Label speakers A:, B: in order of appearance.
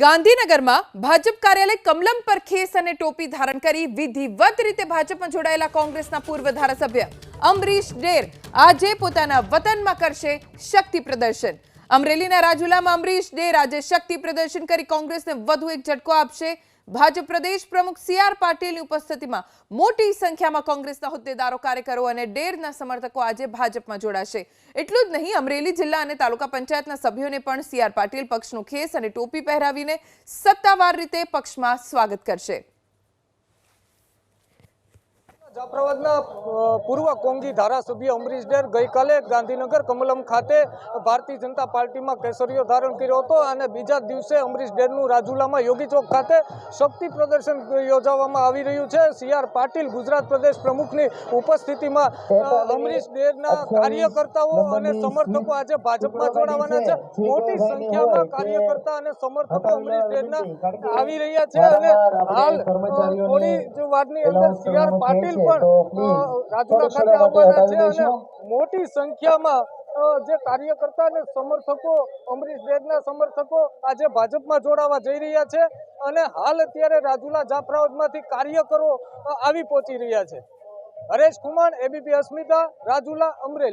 A: ગાંધીનગરમાં ભાજપ કાર્યાલય કમલમ પર ખેસ અને ટોપી ધારણ કરી વિધિવત રીતે ભાજપમાં જોડાયેલા કોંગ્રેસના પૂર્વ ધારાસભ્ય અમરીશ ડેર આજે પોતાના વતનમાં કરશે શક્તિ પ્રદર્શન। અમરેલીના રાજુલામાં અમરીશ ડેર આજે શક્તિ પ્રદર્શન કરી કોંગ્રેસને વધુ એક ઝટકો આપશે। ભાજપ પ્રદેશ પ્રમુખ સીઆર પાટીલની ઉપસ્થિતિમાં મોટી સંખ્યામાં કોંગ્રેસના હોદ્દેદારો, કાર્યકરો અને ડેરના સમર્થકો આજે ભાજપમાં જોડાશે। એટલું જ નહીં, અમરેલી જિલ્લા અને તાલુકા પંચાયતના સભ્યોને પણ સીઆર પાટીલ પક્ષનો ખેસ અને ટોપી પહેરાવીને સત્તાવાર રીતે પક્ષમાં સ્વાગત કરશે।
B: જાફરાબાદના પૂર્વ કોંગી ધારાસભ્ય અમરીશ ડેર ગઈકાલે ગાંધીનગર કમલમ ખાતે ભારતીય જનતા પાર્ટીમાં કેસરીઓ ધારણ કર્યો હતો અને બીજા દિવસે અમરીશ ડેરનું રાજુલામાં યોગી ચોક ખાતે શક્તિ પ્રદર્શન યોજવામાં આવી રહ્યું છે। સીઆર પાટીલ ગુજરાત પ્રદેશ પ્રમુખની ઉપસ્થિતિમાં અમરીશ ડેરના કાર્યકર્તાઓ અને સમર્થકો આજે ભાજપમાં જોડાવાના છે। મોટી સંખ્યામાં કાર્યકર્તા અને સમર્થકો અમરીશ ડેરના આવી રહ્યા છે અને હાલ થોડી જ વારની અંદર સીઆર પાટીલ રાજુલા ખાતે આવવાના છે અને મોટી સંખ્યામાં જે કાર્યકર્તા અને સમર્થકો અમરીશ ડેરના સમર્થકો આજે ભાજપમાં જોડાવા જઈ રહ્યા છે અને હાલ અત્યારે રાજુલા જાફરાબાદમાંથી કાર્યકરો આવી પહોંચી રહ્યા છે। હરેશ કુમાર, એબીપી અસ્મિતા, રાજુલા, અમરેલી।